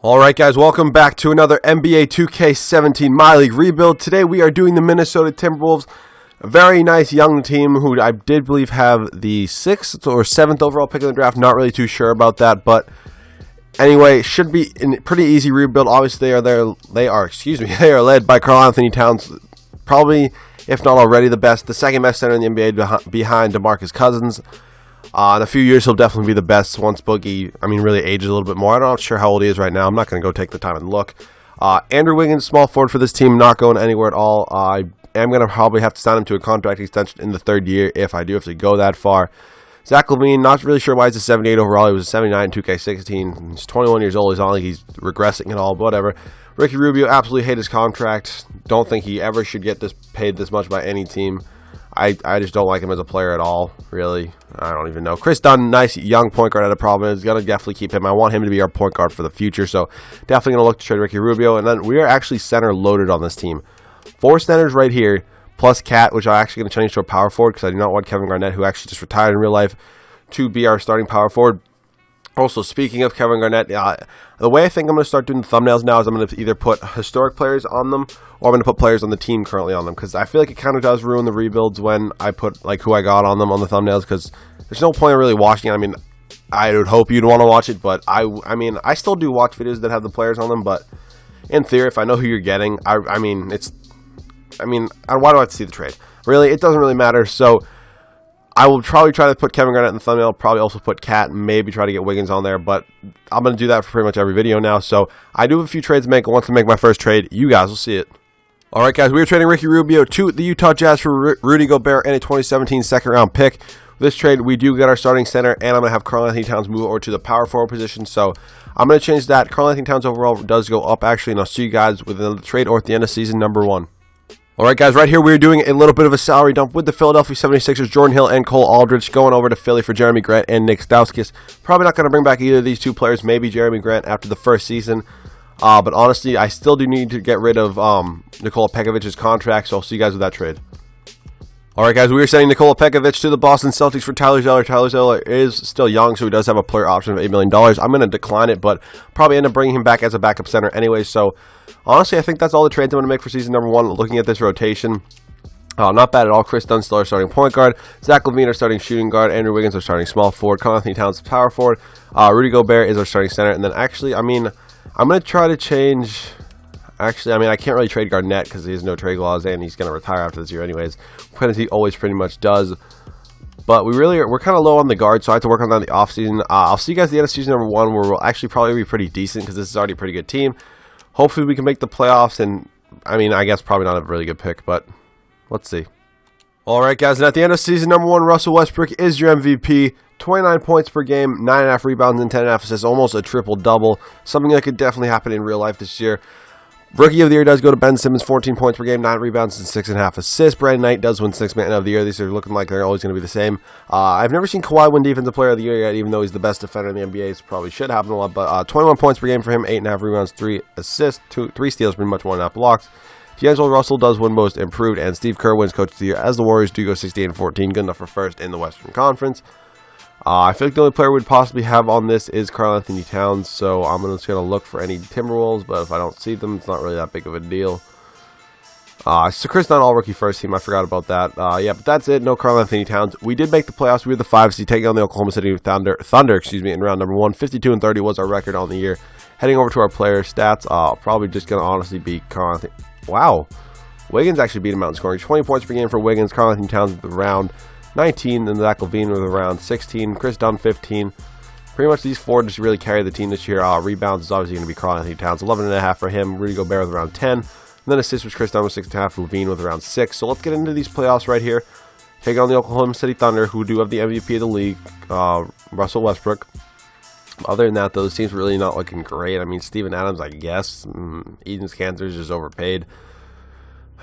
Alright guys, welcome back to another NBA 2K17 Myleague rebuild. Today we are doing the Minnesota Timberwolves, a very nice young team who I did believe have the 6th or 7th overall pick in the draft. Not really too sure about that, but anyway, should be a pretty easy rebuild. Obviously they are led by Karl-Anthony Towns, probably, if not already, the second best center in the NBA behind DeMarcus Cousins. In a few years, he'll definitely be the best once Boogie, really ages a little bit more. I'm not sure how old he is right now. I'm not going to go take the time and look. Andrew Wiggins, small forward for this team, not going anywhere at all. I am going to probably have to sign him to a contract extension in the third year if I do have to go that far. Zach Lavine, not really sure why he's a 78 overall. He was a 79 in 2K16. He's 21 years old. He's not like he's regressing at all, but whatever. Ricky Rubio, absolutely hate his contract. Don't think he ever should get paid this much by any team. I just don't like him as a player at all, really. I don't even know. Chris Dunn, nice young point guard at a Providence. Going to definitely keep him. I want him to be our point guard for the future, so definitely going to look to trade Ricky Rubio. And then we are actually center loaded on this team. 4 centers right here, plus Cat, which I'm actually going to change to a power forward because I do not want Kevin Garnett, who actually just retired in real life, to be our starting power forward. Also, speaking of Kevin Garnett, the way I think I'm going to start doing the thumbnails now is I'm going to either put historic players on them or I'm going to put players on the team currently on them, because I feel like it kind of does ruin the rebuilds when I put who I got on them on the thumbnails, because there's no point in really watching it. I would hope you'd want to watch it, but I still do watch videos that have the players on them, but in theory, if I know who you're getting, why do I have to see the trade? Really, it doesn't really matter, so I will probably try to put Kevin Garnett in the thumbnail, probably also put Cat, and maybe try to get Wiggins on there, but I'm going to do that for pretty much every video now, so I do have a few trades to make. Once I make my first trade, you guys will see it. Alright guys, we are trading Ricky Rubio to the Utah Jazz for Rudy Gobert and a 2017 second round pick. With this trade, we do get our starting center, and I'm going to have Karl-Anthony Towns move over to the power forward position, so I'm going to change that. Karl-Anthony Towns overall does go up, actually, and I'll see you guys with another trade or at the end of season number 1. Alright guys, right here we're doing a little bit of a salary dump with the Philadelphia 76ers, Jordan Hill and Cole Aldridge, going over to Philly for Jeremy Grant and Nick Stauskas. Probably not going to bring back either of these two players, maybe Jeremy Grant after the first season. But honestly, I still do need to get rid of Nikola Pekovic's contract, so I'll see you guys with that trade. Alright guys, we are sending Nikola Pekovic to the Boston Celtics for Tyler Zeller. Tyler Zeller is still young, so he does have a player option of $8 million. I'm going to decline it, but probably end up bringing him back as a backup center anyway. So honestly, I think that's all the trades I'm going to make for season number 1. Looking at this rotation, not bad at all. Chris Dunn still our starting point guard. Zach Lavine our starting shooting guard. Andrew Wiggins our starting small forward. Karl-Anthony Towns power forward. Rudy Gobert is our starting center. And then actually, I'm going to try to change. Actually, I can't really trade Garnett because he has no trade clause and he's going to retire after this year anyways, because he always pretty much does. But we're kind of low on the guard, so I have to work on that in the offseason. I'll see you guys at the end of season number 1, where we'll actually probably be pretty decent because this is already a pretty good team. Hopefully we can make the playoffs, and I guess probably not a really good pick, but let's see. Alright guys, and at the end of season number 1, Russell Westbrook is your MVP. 29 points per game, 9.5 rebounds, and 10.5 assists, almost a triple-double. Something that could definitely happen in real life this year. Rookie of the Year does go to Ben Simmons, 14 points per game, 9 rebounds, and 6.5 assists. Brandon Knight does win 6th Man of the Year. These are looking like they're always going to be the same. I've never seen Kawhi win Defensive Player of the Year yet, even though he's the best defender in the NBA. So probably should happen a lot, but 21 points per game for him, 8.5 rebounds, 3 assists, 3 steals, pretty much 1.5 blocks. D'Angelo Russell does win Most Improved, and Steve Kerr wins Coach of the Year as the Warriors do go 68-14, good enough for first in the Western Conference. I feel like the only player we'd possibly have on this is Karl-Anthony Towns, so I'm just going to look for any Timberwolves, but if I don't see them, it's not really that big of a deal. So Chris Dunn, all rookie first team, I forgot about that. But that's it, no Karl-Anthony Towns. We did make the playoffs. We were the 5 seed, taking on the Oklahoma City Thunder, in round number 1. 52-30 was our record on the year. Heading over to our player stats, probably just going to honestly beat Karl-Anthony. Wow. Wiggins actually beat him out in scoring. 20 points per game for Wiggins. Karl-Anthony Towns with around 19, and Zach Lavine with around 16. Chris Dunn, 15. Pretty much these 4 just really carry the team this year. Rebounds is obviously going to be Karl-Anthony Towns. 11.5 for him. Rudy Gobert with around 10. And then assists was Chris Dunn with 6.5. Lavine with around 6. So let's get into these playoffs right here. Taking on the Oklahoma City Thunder, who do have the MVP of the league, Russell Westbrook. Other than that, those teams really not looking great. Steven Adams, I guess. Eden Skander's just overpaid.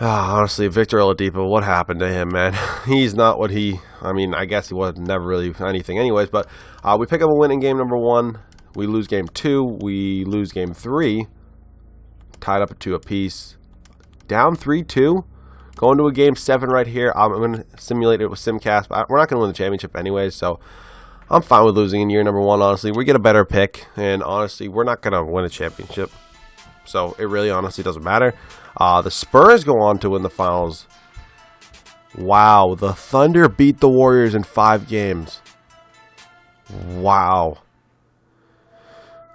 Honestly, Victor Oladipo, what happened to him, man? He's not what I guess he was never really anything anyways, but we pick up a win in game number 1. We lose game 2. We lose game 3. Tied up at 2 apiece. Down 3-2. Going to a game 7 right here. I'm going to simulate it with SimCast, but we're not going to win the championship anyways, so I'm fine with losing in year number 1, honestly. We get a better pick, and honestly, we're not going to win a championship. So, it really honestly doesn't matter. The Spurs go on to win the finals. Wow, the Thunder beat the Warriors in 5 games. Wow.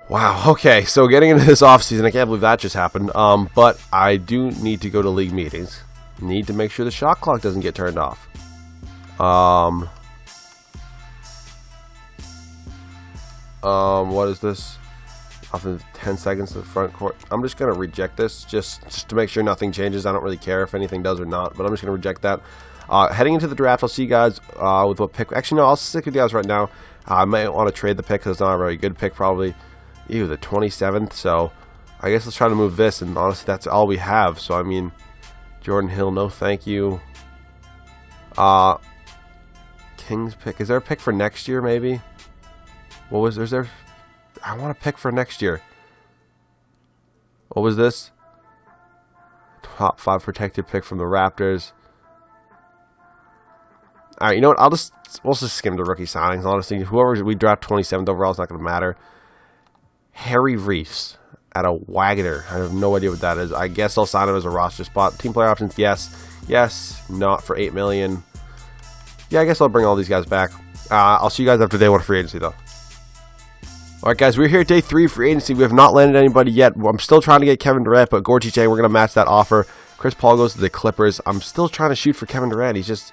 Wow, okay, so getting into this offseason, I can't believe that just happened. But I do need to go to league meetings. Need to make sure the shot clock doesn't get turned off. What is this? Off in 10 seconds to the front court. I'm just going to reject this just to make sure nothing changes. I don't really care if anything does or not, but I'm just going to reject that. Heading into the draft, I'll see you guys with what pick. Actually, no, I'll stick with you guys right now. I might want to trade the pick because it's not a very good pick, probably. Ew, the 27th. So I guess let's try to move this, and honestly, that's all we have. So, I mean, Jordan Hill, no thank you. Kings pick. Is there a pick for next year, maybe? What was there? I want a pick for next year. What was this? Top 5 protected pick from the Raptors. Alright, you know what? We'll just skim the rookie signings, honestly. Whoever we draft 27th overall is not going to matter. Harry Reeves at a Wagner. I have no idea what that is. I guess I'll sign him as a roster spot. Team player options, yes. Yes, not for $8 million. Yeah, I guess I'll bring all these guys back. I'll see you guys after day 1 free agency, though. Alright, guys, we're here at day 3 free agency. We have not landed anybody yet. I'm still trying to get Kevin Durant, but Gorgie Chang, we're going to match that offer. Chris Paul goes to the Clippers. I'm still trying to shoot for Kevin Durant. He's just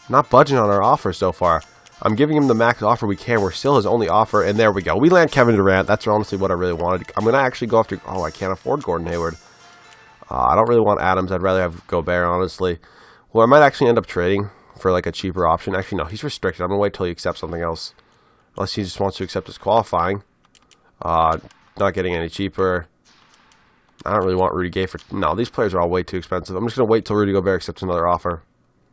not budging on our offer so far. I'm giving him the max offer we can. We're still his only offer, and there we go. We land Kevin Durant. That's honestly what I really wanted. I'm going to actually go after... Oh, I can't afford Gordon Hayward. I don't really want Adams. I'd rather have Gobert, honestly. Well, I might actually end up trading for like a cheaper option. Actually, no, he's restricted. I'm going to wait till he accepts something else. Unless he just wants to accept his qualifying. Not getting any cheaper. I don't really want Rudy Gay for... No, these players are all way too expensive. I'm just going to wait till Rudy Gobert accepts another offer.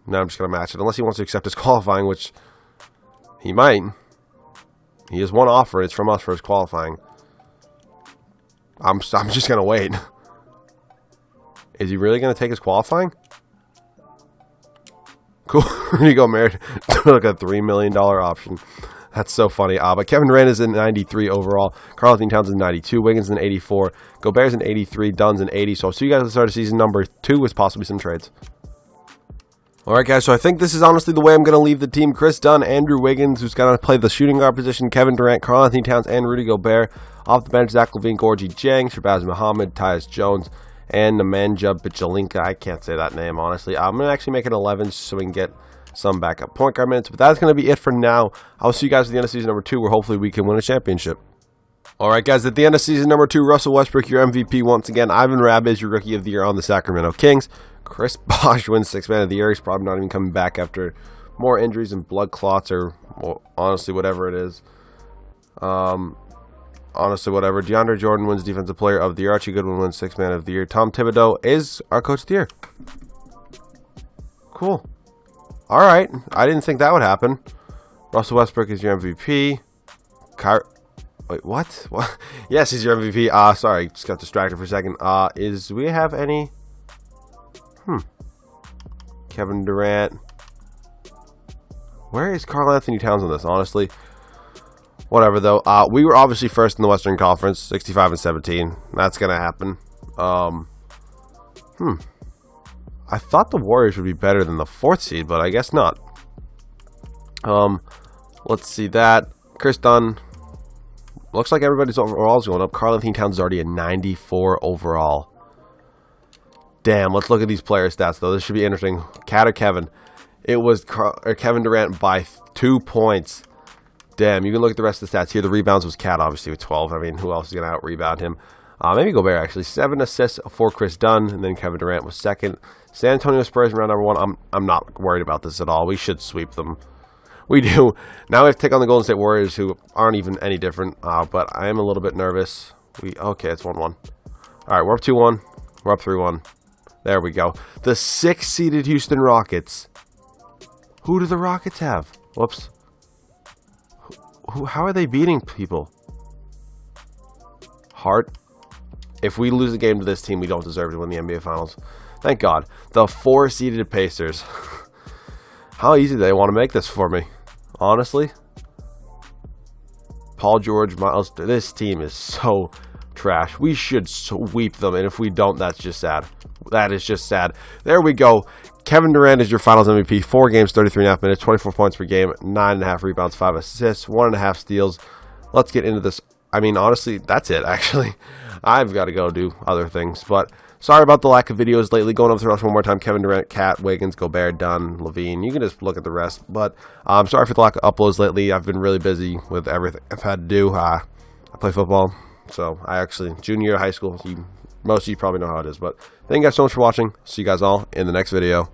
Now I'm just going to match it. Unless he wants to accept his qualifying, which he might. He has one offer. It's from us for his qualifying. I'm just going to wait. Is he really going to take his qualifying? Cool. Rudy Gobert took a $3 million option. That's so funny. But Kevin Durant is in 93 overall. Karl-Anthony Towns is in 92. Wiggins is in 84. Gobert's in 83. Dunn's in 80. So I'll see you guys at the start of season number 2 with possibly some trades. Alright, guys. So I think this is honestly the way I'm going to leave the team. Chris Dunn, Andrew Wiggins, who's going to play the shooting guard position. Kevin Durant, Karl-Anthony Towns, and Rudy Gobert. Off the bench, Zach Lavine, Gorgie Jang, Shabazz Muhammad, Tyus Jones, and Nemanja Bjelica. I can't say that name, honestly. I'm going to actually make it 11 so we can get some backup point guard minutes, but that's going to be it for now. I'll see you guys at the end of season number 2, where hopefully we can win a championship. Alright, guys, at the end of season number 2, Russell Westbrook, your MVP once again. Ivan Rabb is your Rookie of the Year on the Sacramento Kings. Chris Bosh wins 6th Man of the Year. He's probably not even coming back after more injuries and blood clots, or well, honestly, whatever it is. Honestly, whatever. DeAndre Jordan wins Defensive Player of the Year. Archie Goodwin wins 6th Man of the Year. Tom Thibodeau is our Coach of the Year. Cool. Alright, I didn't think that would happen. Russell Westbrook is your MVP. Wait, what? What? Yes, he's your MVP. Sorry, just got distracted for a second. Do we have any? Kevin Durant. Where is Karl-Anthony Towns on this, honestly? Whatever, though. We were obviously first in the Western Conference, 65-17. That's going to happen. I thought the Warriors would be better than the 4th seed, but I guess not. Let's see that. Chris Dunn. Looks like everybody's overall is going up. Karl-Anthony Towns is already a 94 overall. Damn, let's look at these player stats, though. This should be interesting. Cat or Kevin? It was Kevin Durant by 2 points. Damn, you can look at the rest of the stats here. The rebounds was Cat, obviously, with 12. I mean, who else is going to out-rebound him? Maybe Gobert, actually. 7 assists for Chris Dunn, and then Kevin Durant was 2nd. San Antonio Spurs in round number 1. I'm not worried about this at all. We should sweep them. We do. Now we have to take on the Golden State Warriors, who aren't even any different, but I am a little bit nervous. Okay, it's 1-1. All right, we're up 2-1. We're up 3-1. There we go. The 6th-seeded Houston Rockets. Who do the Rockets have? Whoops. How are they beating people? Hart. If we lose a game to this team, we don't deserve to win the NBA Finals. Thank God. The 4-seeded Pacers. How easy do they want to make this for me? Honestly. Paul George, Miles. This team is so trash. We should sweep them, and if we don't, that's just sad. That is just sad. There we go. Kevin Durant is your Finals MVP. 4 games, 33.5 minutes, 24 points per game, 9.5 rebounds, 5 assists, 1.5 steals. Let's get into this. I mean, honestly, that's it, actually. I've got to go do other things, but sorry about the lack of videos lately. Going over the rush one more time. Kevin Durant, Cat, Wiggins, Gobert, Dunn, Lavine. You can just look at the rest, but I'm sorry for the lack of uploads lately. I've been really busy with everything I've had to do. I play football, so I actually, junior year of high school, most of you probably know how it is, but thank you guys so much for watching. See you guys all in the next video.